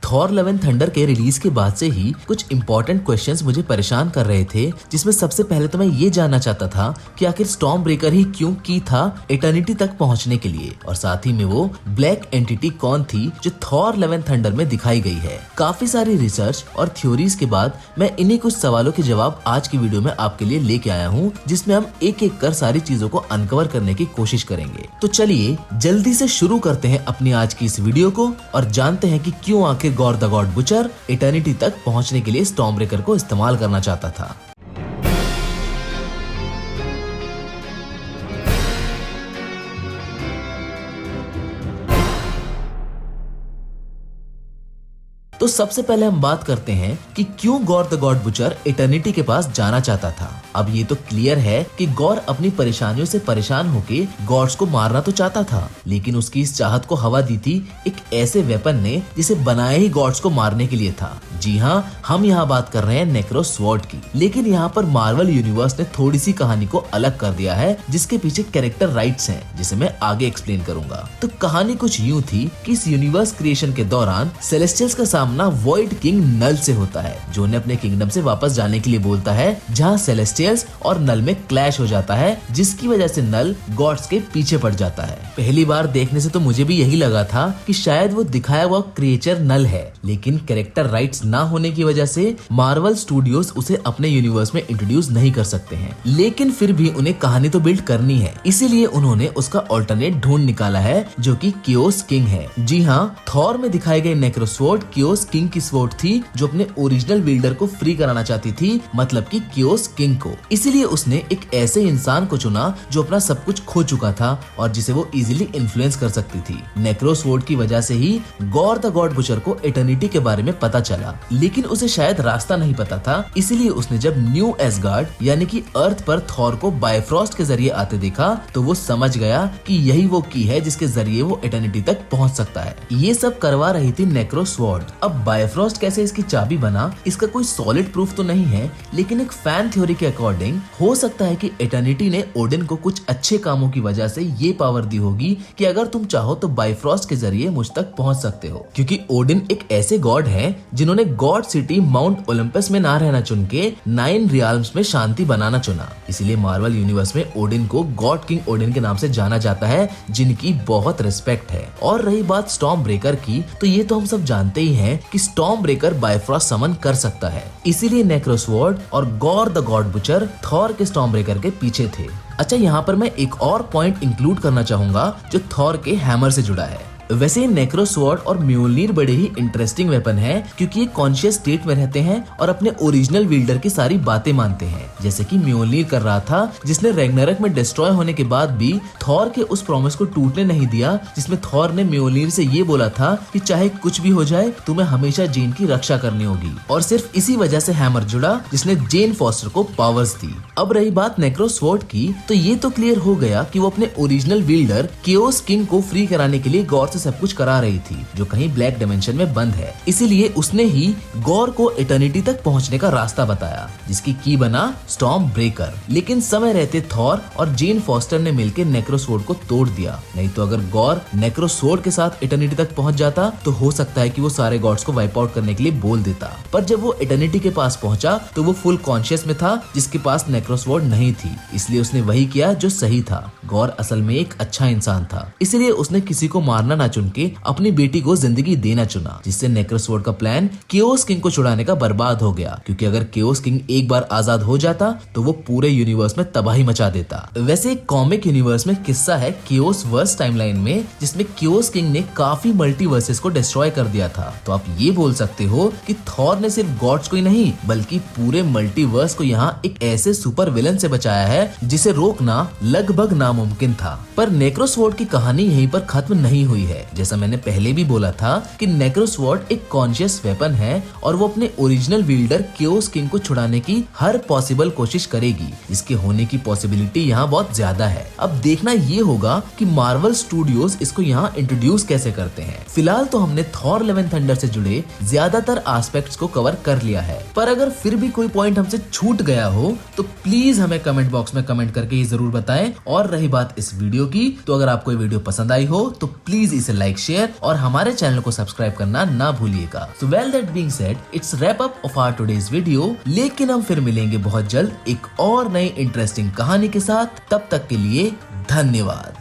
Thor love and thunder के release के बाद से ही कुछ इंपॉर्टेंट क्वेश्चंस मुझे परेशान कर रहे थे, जिसमें सबसे पहले तो मैं ये जानना चाहता था कि आखिर स्टॉर्म ब्रेकर ही क्यों की था इटर्निटी तक पहुंचने के लिए, और साथ ही में वो ब्लैक एंटिटी कौन थी जो थॉर लव एंड थंडर में दिखाई गई है। काफी सारी रिसर्च और थ्योरीज के बाद मैं इन्हीं कुछ सवालों के जवाब आज की वीडियो में आपके लिए लेके आया हूँ, जिसमें हम एक एक कर सारी चीजों को अनकवर करने की कोशिश करेंगे। तो चलिए जल्दी से शुरू करते हैं अपनी आज की इस वीडियो को और जानते हैं कि क्यों आखिर gore the God butcher eternity तक पहुंचने के लिए स्टॉर्म ब्रेकर को इस्तेमाल करना चाहता था। तो सबसे पहले हम बात करते हैं कि क्यों gore the God butcher eternity के पास जाना चाहता था। अब ये तो क्लियर है कि गॉर अपनी परेशानियों से परेशान होके गॉड्स को मारना तो चाहता था, लेकिन उसकी इस चाहत को हवा दी थी एक ऐसे वेपन ने जिसे बनाया ही गॉड्स को मारने के लिए था। जी हाँ, हम यहाँ बात कर रहे हैं नेक्रोस स्वॉर्ड की। लेकिन यहाँ पर मार्वल यूनिवर्स ने थोड़ी सी कहानी को अलग कर दिया है, जिसके पीछे कैरेक्टर राइट्स हैं, जिसे मैं आगे एक्सप्लेन करूंगा। तो कहानी कुछ यूं थी कि इस यूनिवर्स क्रिएशन के दौरान सेलेस्टियल्स का सामना वॉइड किंग नल से होता है, जो उन्हें अपने किंगडम से वापस जाने के लिए बोलता है, जहाँ सेलेस्टियल्स और नल में क्लैश हो जाता है, जिसकी वजह से नल गॉड्स के पीछे पड़ जाता है। पहली बार देखने से तो मुझे भी यही लगा था कि शायद वो दिखाया हुआ क्रिएचर नल है, लेकिन कैरेक्टर राइट्स ना होने की वजह से मार्वल स्टूडियोज उसे अपने यूनिवर्स में इंट्रोड्यूस नहीं कर सकते हैं। लेकिन फिर भी उन्हें कहानी तो बिल्ड करनी है, इसीलिए उन्होंने उसका ऑल्टरनेट ढूंढ निकाला है, जो कि कियोस किंग है। जी हाँ, थॉर में दिखाए गए नेक्रोस स्वॉर्ड कियोस किंग की स्वॉर्ड थी, जो अपने ओरिजिनल विल्डर को फ्री कराना चाहती थी, मतलब कि कियोस किंग को। इसीलिए उसने एक ऐसे इंसान को चुना जो अपना सब कुछ खो चुका था और जिसे वो इजीली इन्फ्लुएंस कर सकती थी। नेक्रोस स्वॉर्ड की वजह से ही गॉर द गॉड बुचर को इटर्निटी के बारे में पता चला, लेकिन उसे शायद रास्ता नहीं पता था। इसीलिए उसने जब न्यू एसगार्ड यानी कि अर्थ पर थॉर को बायफ्रॉस्ट के जरिए आते देखा, तो वो समझ गया कि यही वो की है जिसके जरिए वो इटर्निटी तक पहुंच सकता है। ये सब करवा रही थी नेक्रोस स्वॉर्ड। अब बायफ्रॉस्ट कैसे इसकी चाबी बना, इसका कोई सॉलिड प्रूफ तो नहीं है, लेकिन एक फैन थ्योरी के अकॉर्डिंग हो सकता है कि इटर्निटी ने ओडिन को कुछ अच्छे कामों की वजह से ये पावर दी होगी कि अगर तुम चाहो तो बायफ्रॉस्ट के जरिए मुझ तक पहुंच सकते हो, क्योंकि ओडिन एक ऐसे गॉड है जिन्होंने गॉड सिटी माउंट ओलंपस में ना रहना चुन के 9 रियल्म्स में शांति बनाना चुना। इसलिए मार्वल यूनिवर्स में ओडिन को गॉड किंग ओडिन के नाम से जाना जाता है, जिनकी बहुत रिस्पेक्ट है। और रही बात स्टॉर्म ब्रेकर की, तो ये तो हम सब जानते ही हैं कि स्टॉर्म ब्रेकर बायफ्रॉस्ट समन कर सकता है, इसीलिए नेक्रोस स्वॉर्ड और gore the God butcher Thor के स्टॉर्म ब्रेकर के पीछे थे। अच्छा, यहाँ पर मैं एक और पॉइंट इंक्लूड करना चाहूंगा जो थॉर के हैमर से जुड़ा है। वैसे नेक्रोस स्वॉर्ड और म्योल्निर बड़े ही इंटरेस्टिंग वेपन है, क्योंकि ये कॉन्शियस स्टेट में रहते हैं और अपने ओरिजिनल विल्डर की सारी बातें मानते हैं, जैसे कि म्योल्निर कर रहा था, जिसने रैग्नारॉक में डिस्ट्रॉय होने के बाद भी थॉर के उस प्रॉमिस को टूटने नहीं दिया, जिसमें थॉर ने म्योल्निर से ये बोला था कि चाहे कुछ भी हो जाए, तुम्हें हमेशा जेन की रक्षा करनी होगी। और सिर्फ इसी वजह से हैमर जुड़ा, जिसने जेन फॉस्टर को पावर्स दी। अब रही बात नेक्रोस स्वॉर्ड की, तो ये तो क्लियर हो गया कि वो अपने ओरिजिनल विल्डर कियोस किंग को फ्री कराने के लिए गॉर से सब कुछ करा रही थी, जो कहीं ब्लैक डायमेंशन में बंद है। इसीलिए उसने ही गॉर को इटर्निटी तक पहुंचने का रास्ता बताया, जिसकी की बना स्टॉर्म ब्रेकर। लेकिन समय रहते थॉर और जेन फॉस्टर ने मिलकर नेक्रोस स्वॉर्ड को तोड़ दिया। नहीं तो अगर गॉर नेक्रोस स्वॉर्ड के साथ इटर्निटी तक पहुंच जाता, तो हो सकता है कि वो सारे गॉड्स को वाइप आउट करने के लिए बोल देता। पर जब वो इटर्निटी के पास पहुंचा, तो वो फुल कॉन्शियस में था, जिसके पास नेक्रोस स्वॉर्ड नहीं थी। इसलिए उसने वही किया जो सही था। गॉर असल में एक अच्छा इंसान था, इसलिए उसने किसी को मारना ना चुन के अपनी बेटी को जिंदगी देना चुना, जिससे नेक्रोस स्वॉर्ड का प्लान कियोस किंग को छुड़ाने का बर्बाद हो गया, क्योंकि अगर कियोस किंग एक बार आजाद हो जाता तो वो पूरे यूनिवर्स में तबाही मचा देता। वैसे एक कॉमिक यूनिवर्स में किस्सा है कियोस वर्स टाइमलाइन में, जिसमें कियोस किंग ने काफी मल्टीवर्सेस को डिस्ट्रॉय कर दिया था। तो आप ये बोल सकते हो कि थॉर ने सिर्फ गॉड्स को ही नहीं, बल्कि पूरे मल्टीवर्स को यहाँ एक ऐसे सुपर विलन से बचाया है जिसे रोकना लगभग नामुमकिन था। पर नेक्रोस स्वॉर्ड की कहानी यहीं पर खत्म नहीं हुई है। जैसा मैंने पहले भी बोला था कि नेक्रोस स्वॉर्ड एक कॉन्शियस वेपन है और वो अपने ओरिजिनल विल्डर कियोस किंग को छुड़ाने की हर पॉसिबल कोशिश करेगी। इसके होने की पॉसिबिलिटी यहाँ बहुत ज्यादा है। अब देखना ये होगा कि मार्वल स्टूडियोज इसको यहाँ इंट्रोड्यूस कैसे करते हैं। फिलहाल तो हमने थॉर लव एंड थंडर से जुड़े ज्यादातर एस्पेक्ट्स को कवर कर लिया है, पर अगर फिर भी कोई पॉइंट हमसे छूट गया हो तो प्लीज हमें कमेंट बॉक्स में कमेंट करके ये जरूर बताएं। और रही बात इस वीडियो की, तो अगर आपको ये वीडियो पसंद आई हो तो प्लीज से लाइक शेयर और हमारे चैनल को सब्सक्राइब करना ना भूलिएगा। So well that being said, it's wrap up of our today's video। लेकिन हम फिर मिलेंगे बहुत जल्द एक और नई इंटरेस्टिंग कहानी के साथ। तब तक के लिए धन्यवाद।